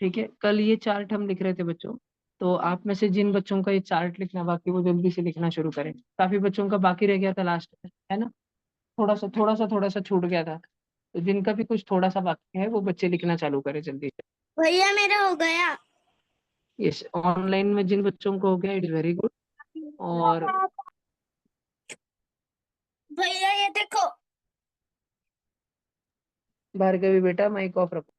ठीक है, कल ये चार्ट हम लिख रहे थे बच्चों, तो आप में से जिन बच्चों का ये चार्ट लिखना बाकी, वो जल्दी से लिखना शुरू करें। काफी बच्चों का बाकी रह गया था लास्ट में, है ना? थोड़ा सा छूट गया था, तो जिनका भी कुछ थोड़ा सा बाकी है वो बच्चे लिखना चालू करें जल्दी से। भैया मेरा हो गया। यस, ऑनलाइन में जिन बच्चों को हो गया, इट इज वेरी गुड। और भैया ये देखो। भार्गवी बेटा, माइक ऑफ रखो।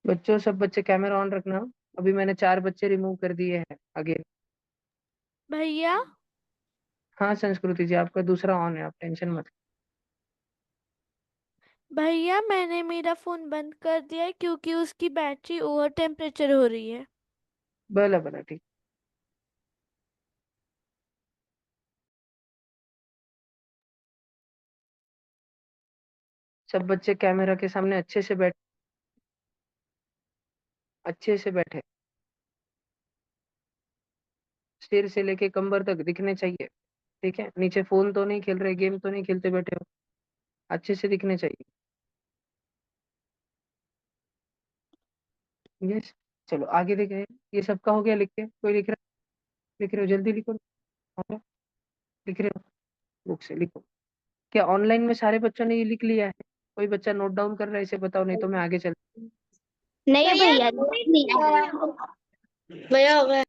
बच्चों, सब बच्चे कैमरा ऑन रखना। अभी मैंने 4 बच्चे रिमूव कर दिए हैं आगे। भैया हाँ संस्कृति जी, आपका दूसरा ऑन है, आप टेंशन मत। भैया मैंने मेरा फोन बंद कर दिया है क्योंकि उसकी बैटरी ओवर टेम्परेचर हो रही है। भला भला, ठीक। सब बच्चे कैमरा के सामने अच्छे से बैठे, सिर से लेके कंबर तक दिखने चाहिए। ठीक है, नीचे फोन तो नहीं खेल रहे, गेम तो नहीं खेलते बैठे हो, अच्छे से दिखने चाहिए। यस, चलो आगे देखें। ये सबका हो गया लिख के? कोई लिख रहे हो? जल्दी लिखो। हो गया? लिख रहे हो? बुक से लिखो। क्या ऑनलाइन में सारे बच्चों ने ये लिख लिया है? कोई बच्चा नोट डाउन कर रहा है? इसे बताओ, नहीं तो मैं आगे चल। नहीं भैया नहीं आया। भैया हो गया।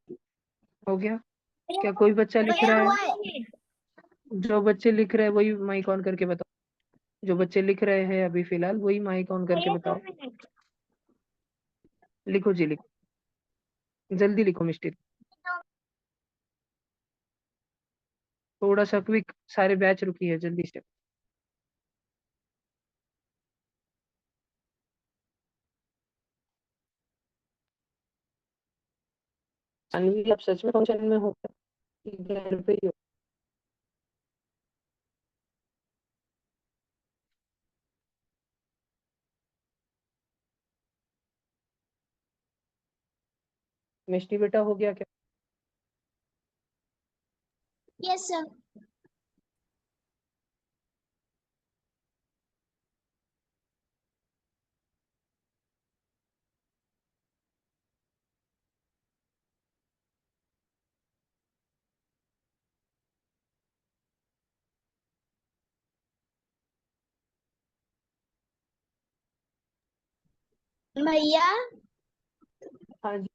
हो गया? क्या कोई बच्चा लिख भैया रहा हुआ है? है। जो बच्चे लिख रहे हैं वही माइक ऑन करके बताओ। जो बच्चे लिख रहे हैं अभी फिलहाल, वही माइक ऑन करके भैया 2 बताओ। मिनट। लिखो जी, लिखो, जल्दी लिखो मिस्टी। थोड़ा सा क्विक, सारे बैच रुकी है, जल्दी से। अनवी, आप सच में फंक्शन में हो क्या? घर पे ही हो? मिस्टी बेटा, हो गया क्या? Yes sir. भैया हाँ जी।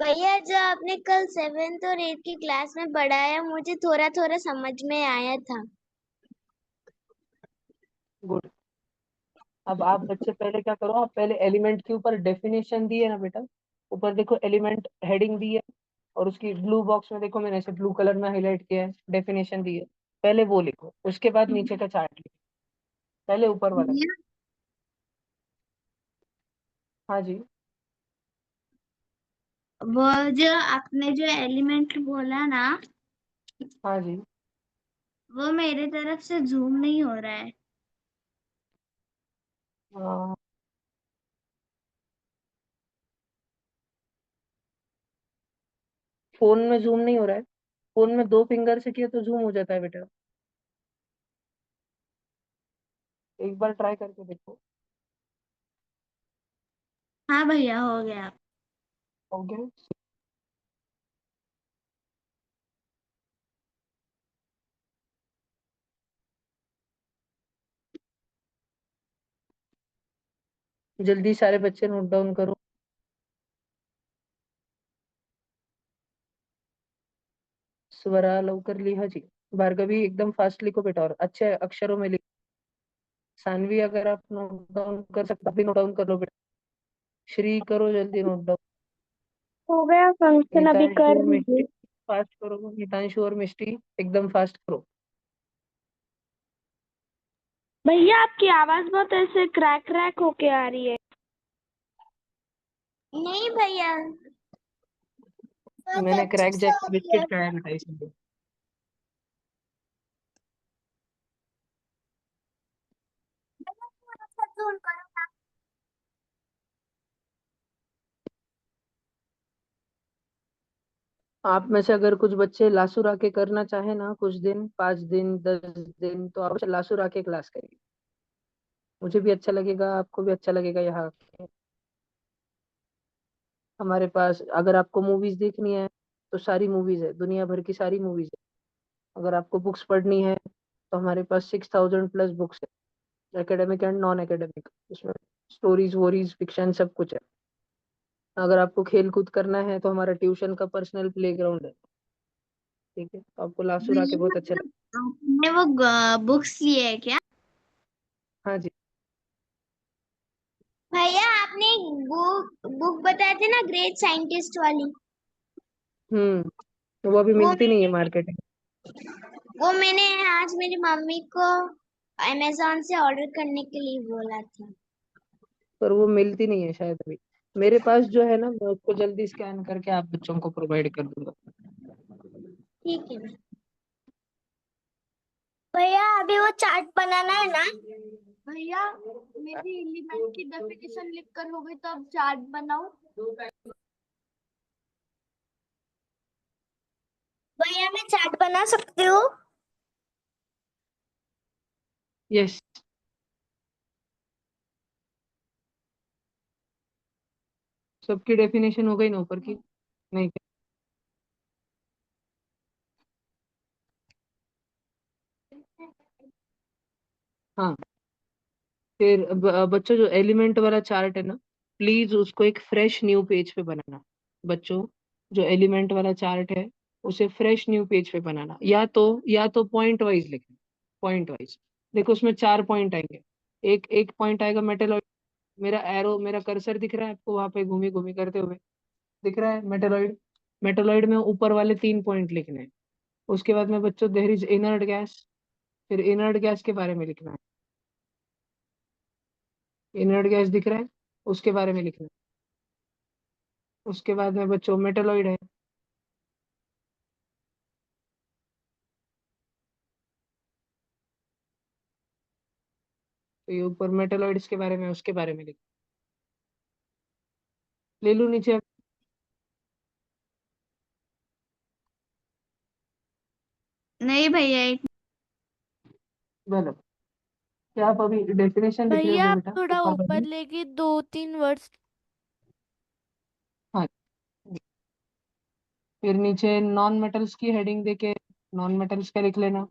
भैया जो आपने कल 7th और 8th की क्लास में पढ़ाया, मुझे थोड़ा थोड़ा समझ में आया था। गुड। अब आप बच्चे पहले क्या करो, आप पहले एलिमेंट के ऊपर डेफिनेशन दिए ना बेटा, ऊपर देखो एलिमेंट हेडिंग दी है, और उसकी ब्लू बॉक्स में देखो, मैंने ऐसे ब्लू कलर में हाईलाइट किया है, डेफिनेशन दी है। पहले वो लिखो, उसके बाद नीचे का चार्ट लिखो। पहले ऊपर वाला। भैया हाँ जी। वो जो आपने जो एलिमेंट बोला ना, हाँ जी। वो मेरे तरफ से जूम नहीं हो रहा है। हाँ, फोन में जूम नहीं हो रहा है? फोन में 2 फिंगर से किया तो जूम हो जाता है बेटा, एक बार ट्राई करके देखो। हाँ भैया हो गया। हो गया? जल्दी सारे बच्चे नोट डाउन करो। स्वरा लवकर लिहा जी। भार्गवी एकदम फास्ट लिखो बेटा और अच्छे अक्षरों में लिखो। सानवी अगर आप नोट डाउन कर सकते भी नोट डाउन कर लो बेटा। श्री करो जल्दी नोट डाउन। हो गया फंक्शन, अभी नितांशु कर और रही मिष्टी हूँ। फास्ट करो। नितांशु और मिष्टी एकदम फास्ट करो। भैया आपकी आवाज बहुत ऐसे क्रैक क्रैक होके आ रही है। नहीं भैया, बहुत मैंने अच्छे क्रैक से जैक हो रही है। बिस्किट खाया बेटा इसलिए। जूम करो ना। आप में से अगर कुछ बच्चे लासुर आके करना चाहे ना कुछ दिन 5 दिन 10 दिन तो आप लासुर आके क्लास करिए। मुझे भी अच्छा लगेगा आपको भी अच्छा लगेगा यहाँ आके। हमारे पास अगर आपको मूवीज देखनी है तो सारी मूवीज है दुनिया भर की सारी मूवीज है। अगर आपको बुक्स पढ़नी है तो हमारे पास 6,000 प्लस बुक्स है एकेडमिक एंड नॉन एकेडमिक। उसमें स्टोरीज वोरीज फिक्शन सब कुछ है। अगर आपको खेल कूद करना है तो हमारा ट्यूशन का पर्सनल प्ले ग्राउंड है। ठीक है तो आपको लासुर आके बहुत अच्छा लगेगा। आपने वो बुक्स लिए है क्या? हाँ जी। भैया आपने बुक बुक बताए थे ना, ग्रेट साइंटिस्ट वाली, वो अभी वो मिलती नहीं है मार्केट में। वो मैंने आज मेरी मम्मी को अमेजोन से ऑर्डर करने के लिए बोला था। पर वो मिलती नहीं है शायद अभी। मेरे पास जो है ना मैं उसको जल्दी स्कैन करके आप बच्चों को प्रोवाइड कर दूंगा। ठीक है भैया, अभी वो चार्ट बनाना है ना। भैया मेरी एलिमेंट की डेफिनेशन लिख कर हो गई, तो अब चार्ट बनाओ। भैया मैं चार्ट बना सकती हूँ? यस। सबकी डेफिनेशन हो गई ना ऊपर की? नहीं क्या? हाँ। फिर बच्चों जो एलिमेंट वाला चार्ट है ना प्लीज उसको एक फ्रेश न्यू पेज पे बनाना। बच्चों जो एलिमेंट वाला चार्ट है उसे फ्रेश न्यू पेज पे बनाना या तो पॉइंट वाइज लिखना। पॉइंट वाइज देखो उसमें 4 पॉइंट आएंगे। एक एक पॉइंट आएगा मेटेलॉइड। मेरा एरो मेरा कर्सर दिख रहा है आपको वहां पे घूमी घूमी करते हुए? दिख रहा है मेटेलॉइड? मेटेलॉइड में ऊपर वाले 3 पॉइंट लिखने हैं। उसके बाद में बच्चों देयर इज इनर्ट गैस। फिर इनर्ट गैस के बारे में लिखना है। इनर्ट गैस दिख रहा है उसके बारे में लिखना है। उसके बाद में बच्चों मेटेलॉइड है। तो ये ऊपर मेटेलॉइड्स के बारे में उसके बारे में लिख। ले लूँ नीचे? नहीं भैया, एक बोलो क्या आप अभी डेफिनेशन लिख रहे भैया होगे आप बेटा थोड़ा ऊपर ऊपर वाली? लेके 2-3 वर्ड्स। हाँ। फिर नीचे नॉन मेटल्स की हेडिंग देके नॉन मेटल्स का लिख लेना।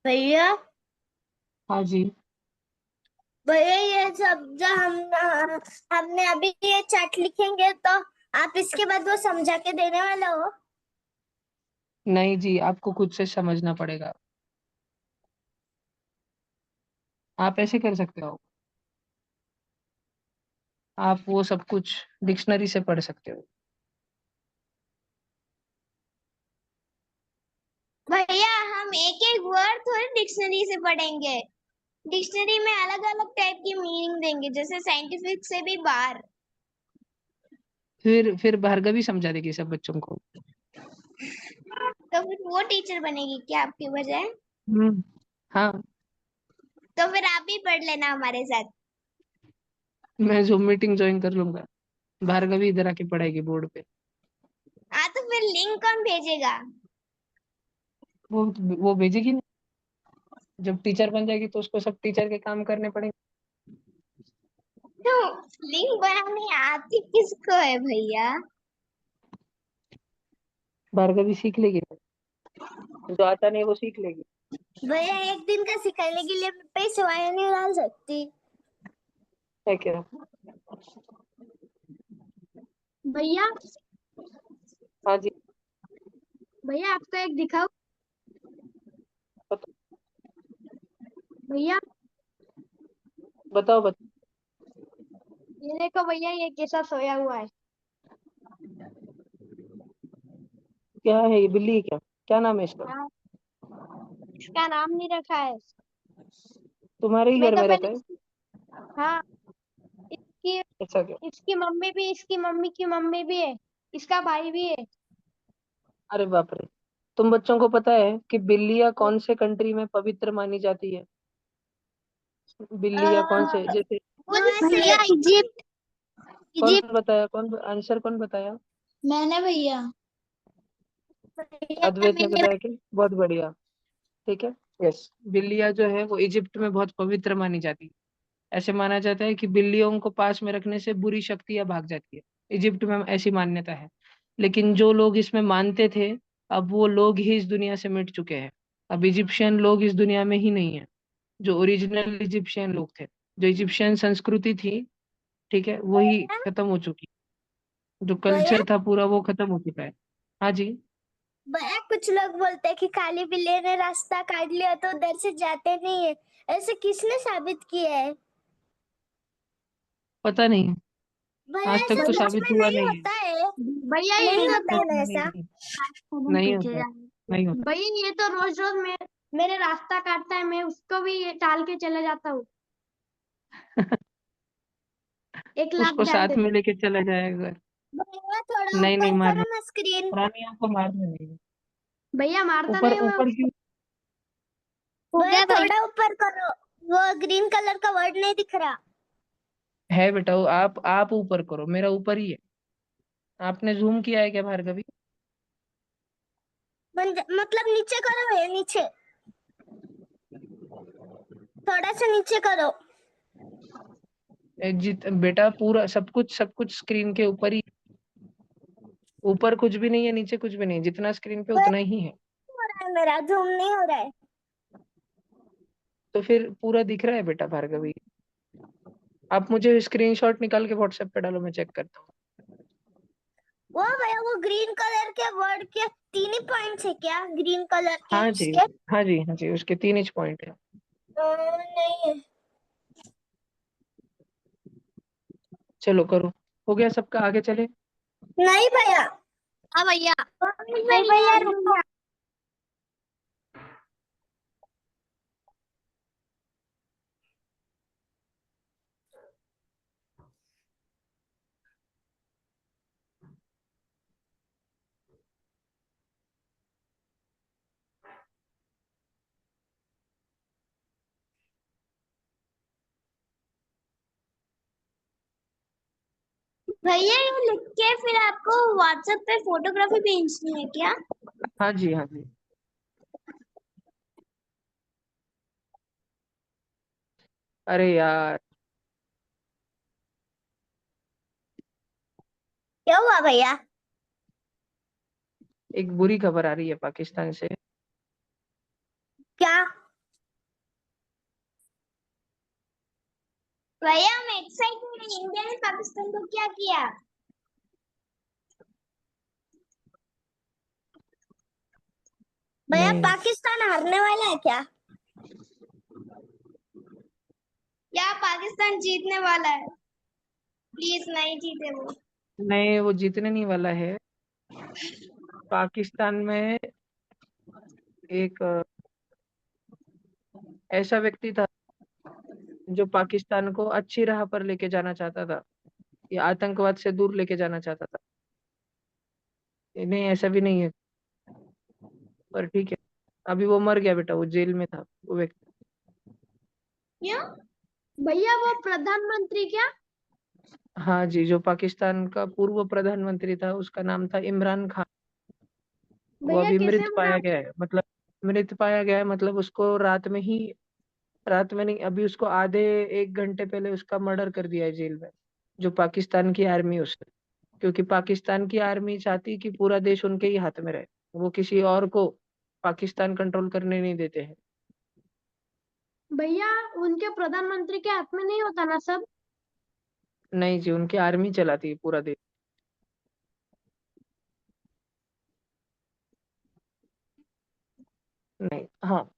भैया, हाँ जी। भैया ये सब जो हमने अभी ये चार्ट लिखेंगे, तो आप इसके बाद वो समझा के देने वाला हो? नहीं जी आपको खुद से समझना पड़ेगा। आप ऐसे कर सकते हो। आप वो सब कुछ डिक्शनरी से पढ़ सकते हो। भैया हम एक एक वर्ड थोड़ी डिक्शनरी से पढ़ेंगे। डिक्शनरी में अलग अलग टाइप की मीनिंग देंगे, जैसे साइंटिफिक से भी बाहर। फिर भार्गवी समझा देगी सब बच्चों को। तो फिर वो टीचर बनेगी क्या आपकी बजाय? हाँ। तो फिर आप भी पढ़ लेना हमारे साथ। मैं जूम मीटिंग ज्वाइन कर लूंगा। भार्गवी इधर आके पढ़ाएगी बोर्ड पे। हाँ, तो फिर लिंक कौन भेजेगा? वो वो भेजेगी ना। जब टीचर बन जाएगी तो उसको सब टीचर के काम करने पड़ेंगे। तो लिंक बनाने आती किसको है भैया? भार्गवी सीख लेगी, जो आता नहीं वो सीख लेगी। भैया एक दिन का सिखाने के लिए मैं पैसे वाया नहीं डाल सकती। है क्या? भैया हाँ जी, भैया आपको एक दिखाओ भैया, बताओ बताओ। ये देखो भैया, ये कैसा सोया हुआ है। क्या है ये, बिल्ली है क्या? क्या नाम है इसका? हाँ, इसका नाम नहीं रखा है। तुम्हारे ही मैं घर तो में रहता पहले, है? हाँ, इसकी ऐसा क्या? इसकी मम्मी भी, इसकी मम्मी की मम्मी भी है, इसका भाई भी है। अरे बाप रे। तुम बच्चों को पता है कि बिल्लियां कौन से कंट्री में पवित्र मानी जाती है? बिल्लियां कौन से, जैसे भैया इजिप्ट। कौन बताया, कौन आंसर कौन बताया? मैंने भैया। अद्वैत ने बताया कि बहुत बढ़िया। ठीक है। यस, बिल्लियां जो है वो इजिप्ट में बहुत पवित्र मानी जाती है। ऐसे माना जाता है कि बिल्लियों को पास में रखने से बुरी शक्तियां भाग जाती है। इजिप्ट में ऐसी मान्यता है। लेकिन जो लोग इसमें मानते थे, अब वो लोग ही इस दुनिया से मिट चुके हैं। अब इजिप्शियन लोग इस दुनिया में ही नहीं है। जो ओरिजिनल इजिप्शियन लोग थे, जो इजिप्शियन संस्कृति थी, ठीक है, वही खत्म हो चुकी। जो भैया कल्चर था पूरा वो खत्म हो चुका है। हाँ जी। भैया कुछ लोग बोलते हैं कि काली बिल्ली ने रास्ता काट लिया तो उधर से जाते नहीं है। ऐसे किसने साबित किया है? पता नहीं, भैया आज तक ऐसा तो सच साबित में हुआ नहीं नहीं है। होता है? भैया ये नहीं तो होता है ना ऐसा? नहीं, नहीं होता है, नहीं होता। भैया ये तो रोज रोज मेरे रास्ता काटता है, मैं उसको भी ये टाल के चले जाता हूँ। 1 लाख उसको डाल साथ में देता लेके चला जाएगा। भैया थोड़ा नहीं नहीं, ऊपर मारना, करो ना स्क्रीन। प्राणियों को मारना नहीं। हूँ। भैया मारता ऊपर नहीं हूँ मैं ऊपर क्यों? भैया थोड़ा ऊपर करो। वो ग्रीन कलर का वर्ड नहीं दिख रहा। है बेटा, वो आप ऊपर करो, मेरा ऊपर ही है। आपने जूम किया है क्या भार्गवी? मतलब नीचे करो भैया, नीचे थोड़ा सा नीचे करो। जित बेटा, पूरा सब कुछ स्क्रीन के ऊपर ही। ऊपर कुछ भी नहीं है, नीचे कुछ भी नहीं, जितना स्क्रीन पे भैया उतना ही है। हो रहा है, मेरा जूम नहीं हो रहा है। तो फिर पूरा दिख रहा है बेटा भार्गवी। आप मुझे स्क्रीनशॉट निकाल के व्हाट्सएप पे डालो, मैं चेक करता हूँ। वो भैया वो ग्रीन कलर के वर्ड के 3 ही पॉइंट्स है क्या? ग्रीन कलर के हाँ जी, उसके हाँ जी, हाँ जी, उसके 3 इंच पॉइंट है। नहीं है। चलो करो। हो गया सबका, आगे चले। नहीं भैया। हाँ भैया। नहीं भैया रुको। भैया ये लिख के फिर आपको व्हाट्सएप पे फोटोग्राफी भेजनी है क्या? हाँ जी, हाँ जी। अरे यार, क्या हुआ भैया? एक बुरी खबर आ रही है पाकिस्तान से। क्या भैया? हम एक्साइटेड हैं। इंडिया ने पाकिस्तान को क्या किया? भैया नहीं पाकिस्तान हारने वाला है क्या? या पाकिस्तान जीतने वाला है? प्लीज नहीं जीते वो। नहीं, वो जीतने नहीं वाला है। पाकिस्तान में एक ऐसा व्यक्ति था जो पाकिस्तान को अच्छी राह पर लेके जाना चाहता था, या आतंकवाद से दूर लेके जाना चाहता था। ये नहीं, ऐसा भी नहीं है, पर ठीक है। अभी वो मर गया बेटा, वो जेल में था वो व्यक्ति। क्यों? भैया वो प्रधानमंत्री क्या? हाँ जी, जो पाकिस्तान का पूर्व प्रधानमंत्री था, उसका नाम था इमरान खान। वो भैया अभी कैसे मृत मरा? पाया गया है, मतलब मृत पाया गया है, मतलब उसको रात में ही रात में नहीं, अभी उसको आधे 1 घंटे पहले उसका मर्डर कर दिया है जेल में, जो पाकिस्तान की आर्मी उसने, क्योंकि पाकिस्तान की आर्मी चाहती कि पूरा देश उनके ही हाथ में रहे, वो किसी और को पाकिस्तान कंट्रोल करने नहीं देते हैं। भैया उनके प्रधानमंत्री के हाथ में नहीं होता ना सब। नहीं जी, उनकी आर्मी चलाती है पूरा देश। नहीं, हाँ,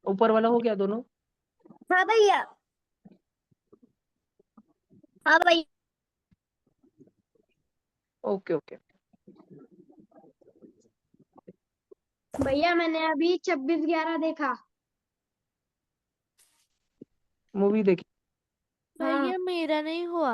ऊपर वाला हो गया दोनों। हाँ भैया। हाँ भैया। Okay okay. भैया मैंने अभी 26/11 देखा। मूवी देखी? हाँ। भैया मेरा नहीं हुआ।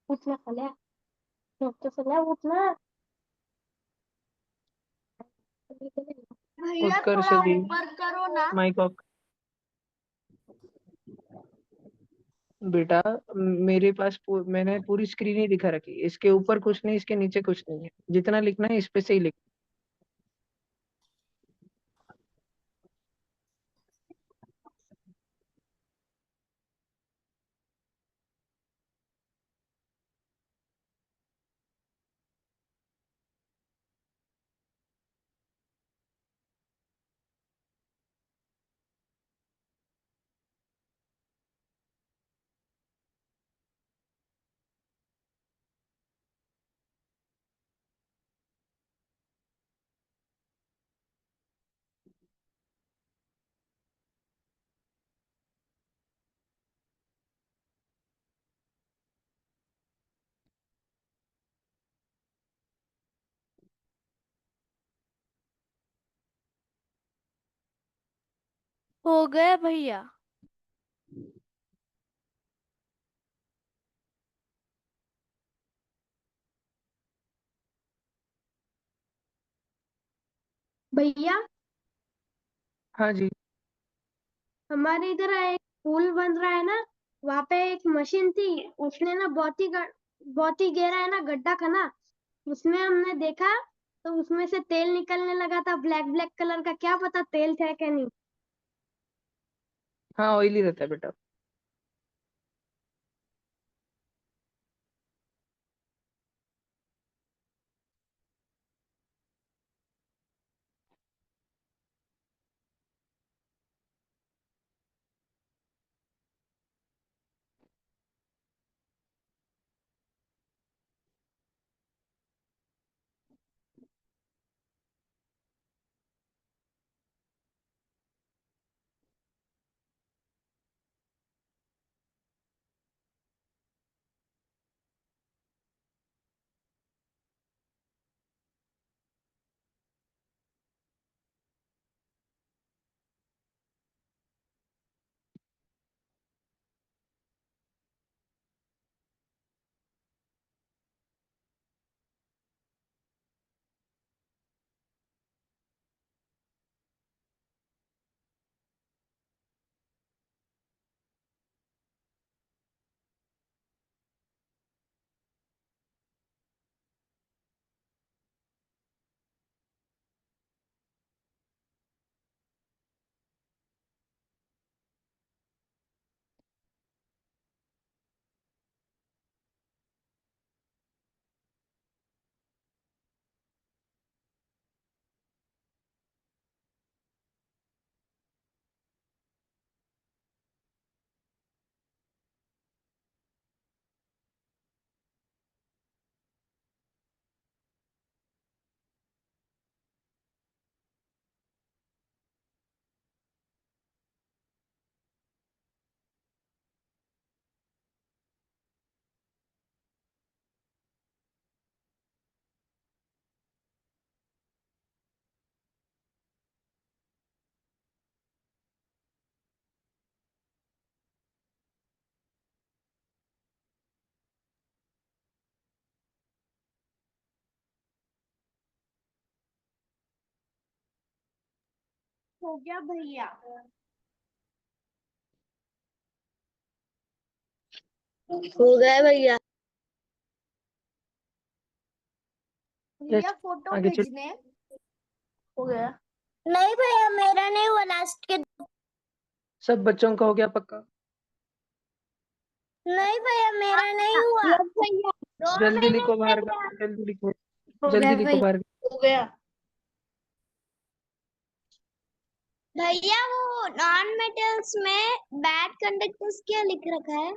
उठना खल्या, डॉक्टर सल्या उठना। भैया उत्कर्ष थोड़ा जी, ऊपर करो ना। Mic off. बेटा, मेरे पास मैंने पूरी स्क्रीन ही दिखा रखी, इसके ऊपर कुछ नहीं, इसके नीचे कुछ नहीं है, जितना लिखना है इस पे से ही लिख। हो गया भैया। भैया हाँ जी। हमारे इधर एक पुल बन रहा है ना, वहां पे एक मशीन थी, उसने ना बहुत ही गहरा है ना गड्ढा खना, उसमें हमने देखा तो उसमें से तेल निकलने लगा था ब्लैक ब्लैक कलर का, क्या पता तेल था क्या नहीं। हाँ, ऑयली रहता है बेटा। हो गया भैया। हो गया भैया। भैया फोटो आगे चल। भेजने। हो गया। नहीं भैया मेरा नहीं हुआ, लास्ट के। सब बच्चों का हो गया पक्का? नहीं भैया मेरा नहीं हुआ भैया। जल्दी लिखो बाहर का, जल्दी लिखो, जल्दी लिखो बाहर का। हो गया भैया। वो नॉन मेटल्स में बैड कंडक्टर्स क्या लिख रखा है?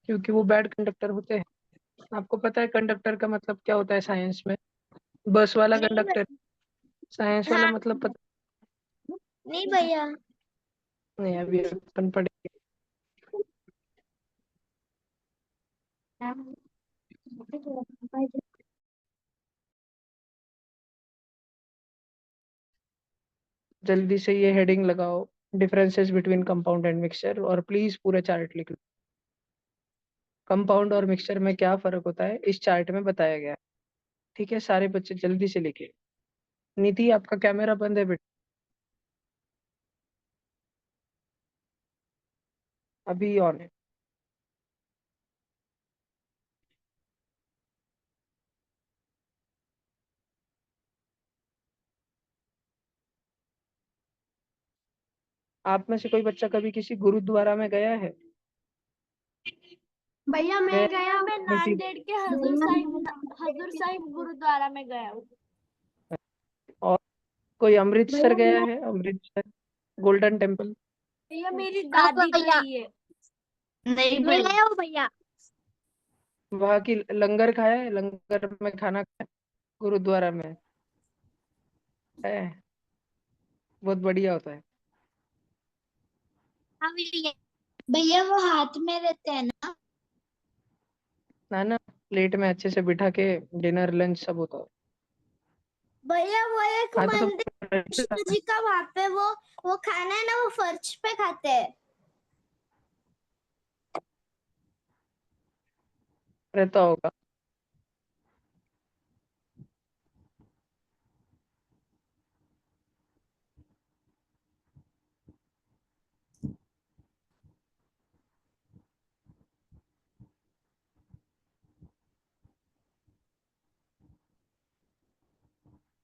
क्योंकि वो बैड कंडक्टर होते हैं। आपको पता है कंडक्टर का मतलब क्या होता है साइंस में? बस वाला नहीं कंडक्टर। साइंस वाला हाँ, मतलब पता नहीं भैया। नहीं, अभी अपन पढ़ेंगे। जल्दी से ये हेडिंग लगाओ, differences between compound and mixture, और प्लीज पूरा चार्ट लिख लो। कंपाउंड और मिक्सचर में क्या फर्क होता है इस चार्ट में बताया गया है। ठीक है, सारे बच्चे जल्दी से लिखे। नीति, आपका कैमरा बंद है बेटा, अभी ऑन है। आप में से कोई बच्चा कभी किसी गुरुद्वारा में गया है? भैया मैं गया? गया हूँ। मैं नांदेड़ के हजूर साहिब गुरुद्वारा में गया हूँ। और कोई अमृतसर भैया गया है? Amritsar golden temple? भैया मेरी दादी गई है। नहीं मैं गया हूँ भैया। वहाँ की लंगर खाया है? लंगर में खाना खाया गुरुद्वारा में है? बहुत बढ़िया होता है। हाँ भैया। भैया वो हाथ में रहते हैं ना? ना ना, प्लेट में अच्छे से बिठा के डिनर लंच सब होता है। भैया वो एक हाँ तो मंदिर सब कृष्ण जी का, वहां पे वो खाना है ना, वो फर्श पे खाते हैं। रहता होगा।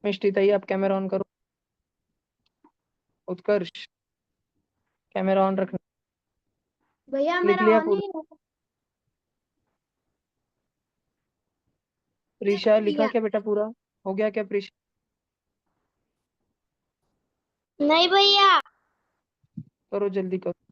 मिष्टी ताई, आप कैमरा ऑन करो। उत्कर्ष, कैमरा ऑन रखना। भैया लिख मेरा लिया ऑन पूरा? ही है। प्रीशा, लिखा भैया क्या बेटा पूरा? हो गया क्या प्रीशा? नहीं भैया। करो जल्दी करो।